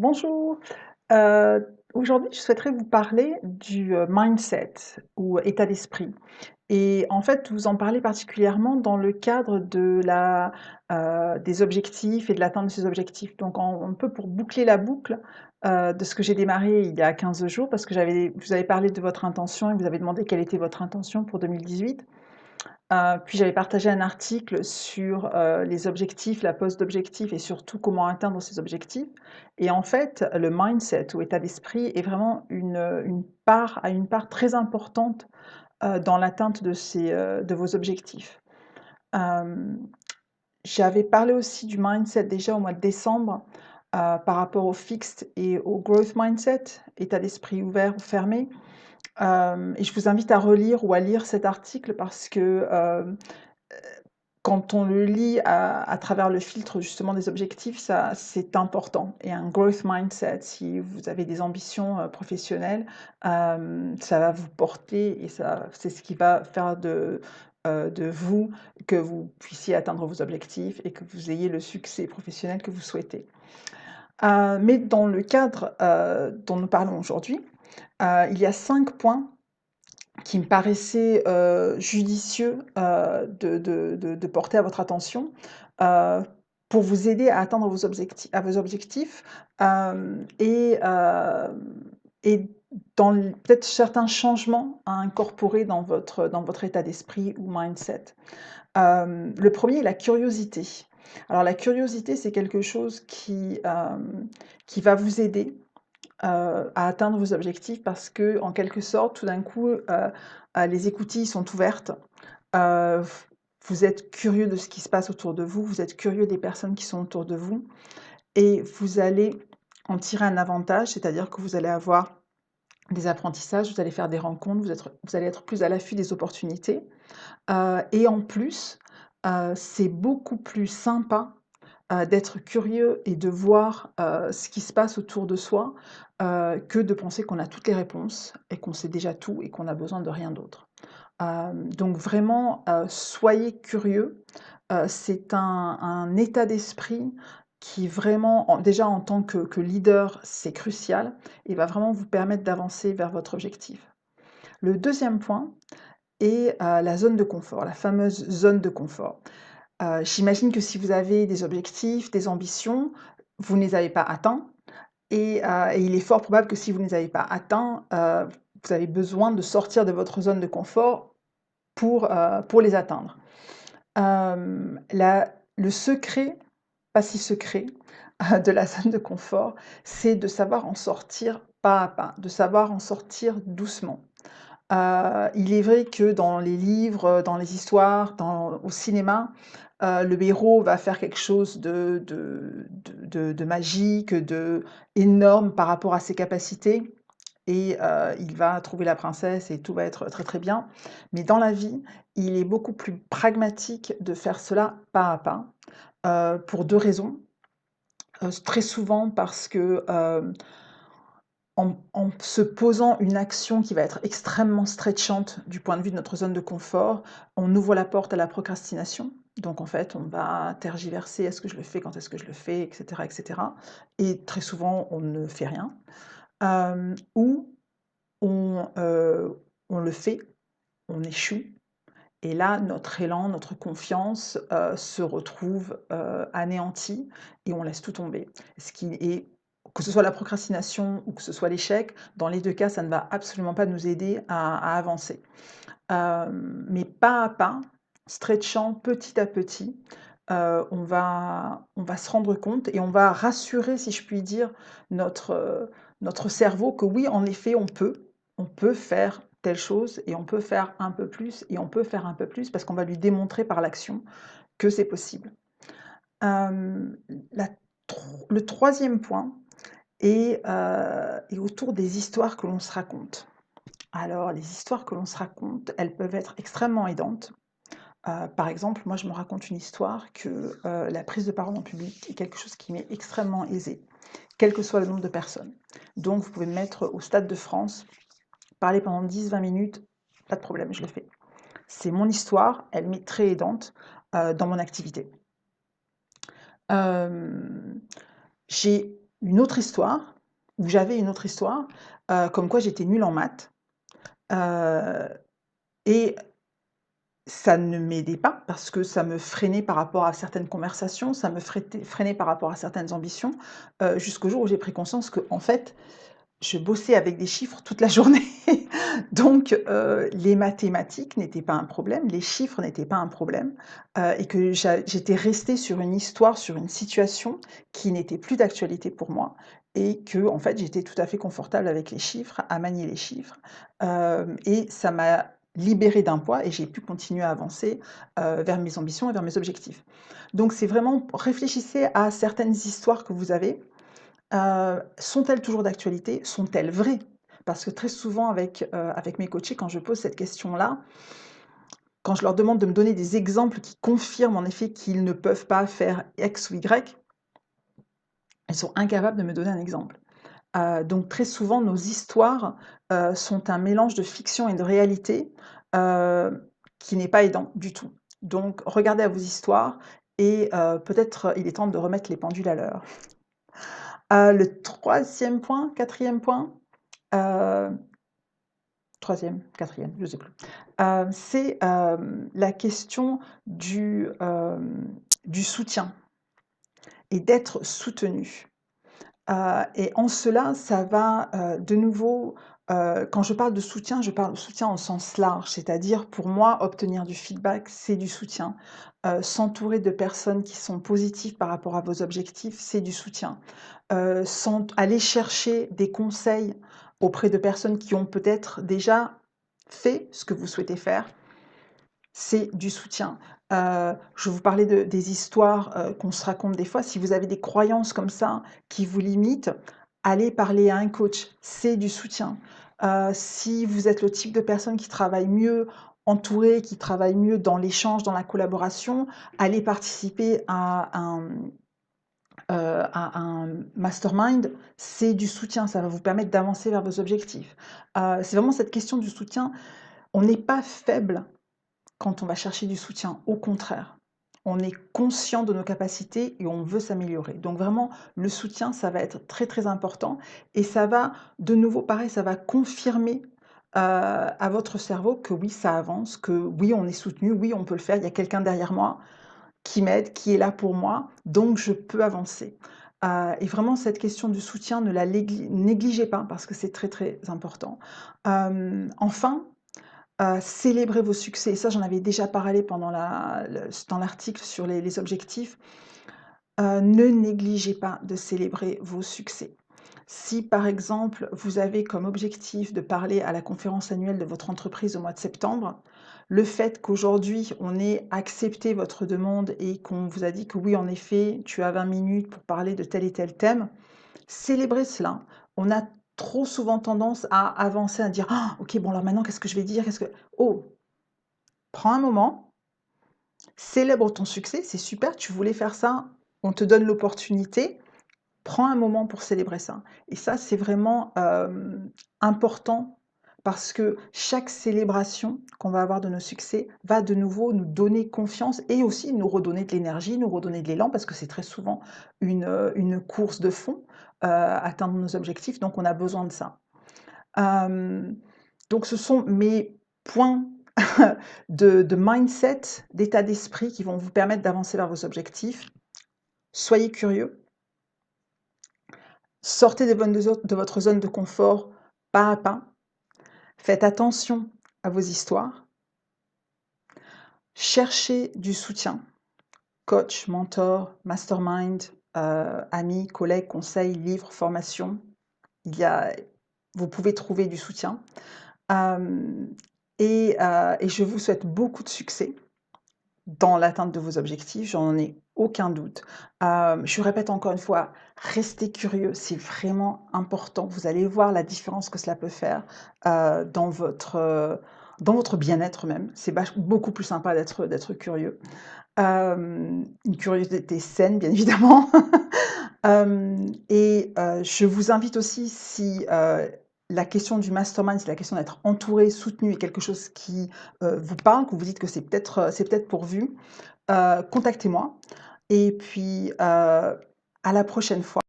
Bonjour. Aujourd'hui, je souhaiterais vous parler du, mindset ou état d'esprit et en fait, vous en parlez particulièrement dans le cadre de des objectifs et de l'atteinte de ces objectifs. Donc un peu pour boucler la boucle, de ce que j'ai démarré il y a 15 jours parce que vous avez parlé de votre intention et vous avez demandé quelle était votre intention pour 2018. Puis j'avais partagé un article sur, les objectifs, la pose d'objectifs et surtout comment atteindre ces objectifs et en fait, le mindset ou état d'esprit est vraiment une part très importante, dans l'atteinte de vos objectifs. Hem, J'avais parlé aussi du mindset déjà au mois de décembre, par rapport au fixed et au growth mindset, état d'esprit ouvert ou fermé. Et je vous invite à relire ou à lire cet article parce que, quand on le lit à travers le filtre justement des objectifs, ça c'est important et un growth mindset, si vous avez des ambitions, professionnelles, ça va vous porter et ça c'est ce qui va faire de vous que vous puissiez atteindre vos objectifs et que vous ayez le succès professionnel que vous souhaitez. Mais dans le cadre, dont nous parlons aujourd'hui, il y a 5 points qui me paraissait, judicieux, de porter à votre attention, heu, pour vous aider à atteindre vos objectifs, et dans l peut-être certains changements à incorporer dans votre état d'esprit ou mindset. Le premier est la curiosité. Alors la curiosité, c'est quelque chose qui va vous aider à atteindre vos objectifs parce que, en quelque sorte, tout d'un coup, les écoutilles sont ouvertes. V Vous êtes curieux de ce qui se passe autour de vous, vous êtes curieux des personnes qui sont autour de vous et vous allez en tirer un avantage, c'est-à-dire que vous allez avoir des apprentissages, vous allez faire des rencontres, vous allez être plus à l'affût des opportunités, et en plus, c'est beaucoup plus sympa d'être curieux et de voir, ce qui se passe autour de soi, que de penser qu'on a toutes les réponses et qu'on sait déjà tout et qu'on a besoin de rien d'autre. Donc vraiment, soyez curieux, c'est un état d'esprit qui vraiment déjà en tant que leader, c'est crucial et va vraiment vous permettre d'avancer vers votre objectif. Le deuxième point est, la zone de confort, la fameuse zone de confort. J'imagine que si vous avez des objectifs, des ambitions, vous ne les avez pas atteints et il est fort probable que si vous ne les avez pas atteints, vous avez besoin de sortir de votre zone de confort pour les atteindre. La Le secret, pas si secret, de la zone de confort, c'est de savoir en sortir pas à pas, de savoir en sortir doucement. Il est vrai que dans les livres, dans les histoires, au cinéma, le héros va faire quelque chose de magique, de énorme par rapport à ses capacités et il va trouver la princesse et tout va être très, très bien. Mais dans la vie, il est beaucoup plus pragmatique de faire cela pas à pas, pour 2 raisons. Très souvent parce que, en se posant une action qui va être extrêmement stretchante du point de vue de notre zone de confort, on ouvre la porte à la procrastination. Donc en fait, on va tergiverser: «Est-ce que je le fais? Quand est-ce que je le fais?» et cetera et cetera et très souvent, on ne fait rien. Ou on le fait, on échoue et là, notre élan, notre confiance, se retrouve, anéantie et on laisse tout tomber. Ce qui est Que ce soit la procrastination ou que ce soit l'échec, dans les 2 cas, ça ne va absolument pas nous aider à avancer. Mais pas à pas, stretchant petit à petit, on va se rendre compte et on va rassurer, si je puis dire, notre cerveau que oui, en effet, on peut faire telle chose et on peut faire un peu plus et on peut faire un peu plus parce qu'on va lui démontrer par l'action que c'est possible. Hem, la le troisième point est autour des histoires que l'on se raconte. Alors les histoires que l'on se raconte, elles peuvent être extrêmement aidantes. Par exemple, moi je me raconte une histoire que, la prise de parole en public est quelque chose qui m'est extrêmement aisé, quel que soit le nombre de personnes. Donc vous pouvez me mettre au Stade de France, parler pendant 10-20 minutes, pas de problème, je le fais. C'est mon histoire, elle m'est très aidante, dans mon activité. Hem, j'ai une autre histoire, où j'avais une autre histoire, comme quoi j'étais nulle en maths, heu et ça ne m'aidait pas parce que ça me freinait par rapport à certaines conversations, ça me freinait par rapport à certaines ambitions, jusqu'au jour où j'ai pris conscience qu'en fait, je bossais avec des chiffres toute la journée. Donc les mathématiques n'étaient pas un problème, les chiffres n'étaient pas un problème, et que j'étais restée sur une histoire, sur une situation qui n'était plus d'actualité pour moi et que en fait, j'étais tout à fait confortable avec les chiffres, à manier les chiffres, et ça m'a libérée d'un poids et j'ai pu continuer à avancer, vers mes ambitions et vers mes objectifs. Donc c'est vraiment réfléchissez à certaines histoires que vous avez. Sont-elles toujours d'actualité? Sont-elles vraies? Parce que très souvent avec mes coachés, quand je pose cette question-là, quand je leur demande de me donner des exemples qui confirment en effet qu'ils ne peuvent pas faire X ou Y, elles sont incapables de me donner un exemple. Donc très souvent, nos histoires, sont un mélange de fiction et de réalité, qui n'est pas aidant du tout. Donc regardez à vos histoires et peut-être il est temps de remettre les pendules à l'heure. Le troisième point, quatrième point, heu 3e, 4 je sais plus. C'est, la question du soutien et d'être soutenu. Et en cela, ça va, de nouveau, quand je parle de soutien, je parle de soutien au sens large. C'est-à-dire pour moi, obtenir du feedback, c'est du soutien. S'entourer de personnes qui sont positives par rapport à vos objectifs, c'est du soutien. Aller chercher des conseils auprès de personnes qui ont peut-être déjà fait ce que vous souhaitez faire, c'est du soutien. Je vous parlais des histoires, qu'on se raconte des fois. Si vous avez des croyances comme ça qui vous limitent, allez parler à un coach, c'est du soutien. Si vous êtes le type de personne qui travaille mieux entourée, qui travaille mieux dans l'échange, dans la collaboration, allez participer à un mastermind, c'est du soutien, ça va vous permettre d'avancer vers vos objectifs. C'est vraiment cette question du soutien. On n'est pas faible quand on va chercher du soutien, au contraire. On est conscient de nos capacités et on veut s'améliorer. Donc vraiment, le soutien, ça va être très, très important et ça va, de nouveau, pareil, ça va confirmer, à votre cerveau que oui, ça avance, que oui, on est soutenu, oui, on peut le faire, il y a quelqu'un derrière moi qui m'aide, qui est là pour moi, donc je peux avancer. Et vraiment cette question du soutien, ne la négligez pas parce que c'est très, très important. Enfin, célébrez vos succès. Et ça, j'en avais déjà parlé pendant dans l'article sur les objectifs. Ne négligez pas de célébrer vos succès. Si, par exemple, vous avez comme objectif de parler à la conférence annuelle de votre entreprise au mois de septembre, le fait qu'aujourd'hui, on ait accepté votre demande et qu'on vous a dit que oui, en effet, tu as 20 minutes pour parler de tel et tel thème, célébrez cela. On a trop souvent tendance à avancer, à dire: «Ah, OK, bon alors maintenant qu'est-ce que je vais dire? Qu'est-ce que» oh! Prends un moment, célèbre ton succès, c'est super, tu voulais faire ça, on te donne l'opportunité. Prends un moment pour célébrer ça et ça, c'est vraiment, important parce que chaque célébration qu'on va avoir de nos succès va de nouveau nous donner confiance et aussi nous redonner de l'énergie, nous redonner de l'élan parce que c'est très souvent une course de fond, atteindre nos objectifs, donc on a besoin de ça. Hem, donc ce sont mes points de mindset, d'état d'esprit qui vont vous permettre d'avancer vers vos objectifs. Soyez curieux. Sortez de votre zone de confort pas à pas. Faites attention à vos histoires. Cherchez du soutien, coach, mentor, mastermind, amis, collègues, conseils, livres, formations. Il y a vous pouvez trouver du soutien. Hem et je vous souhaite beaucoup de succès dans l'atteinte de vos objectifs, j'en ai aucun doute. Je répète encore une fois, restez curieux, c'est vraiment important. Vous allez voir la différence que cela peut faire, dans votre bien-être même. C'est beaucoup plus sympa d'être curieux. Une curiosité saine, bien évidemment. Je vous invite aussi si, la question du mastermind, si la question d'être entouré, soutenu est quelque chose qui, vous parle, que vous dites que c'est peut-être pourvu, contactez-moi et puis, à la prochaine fois.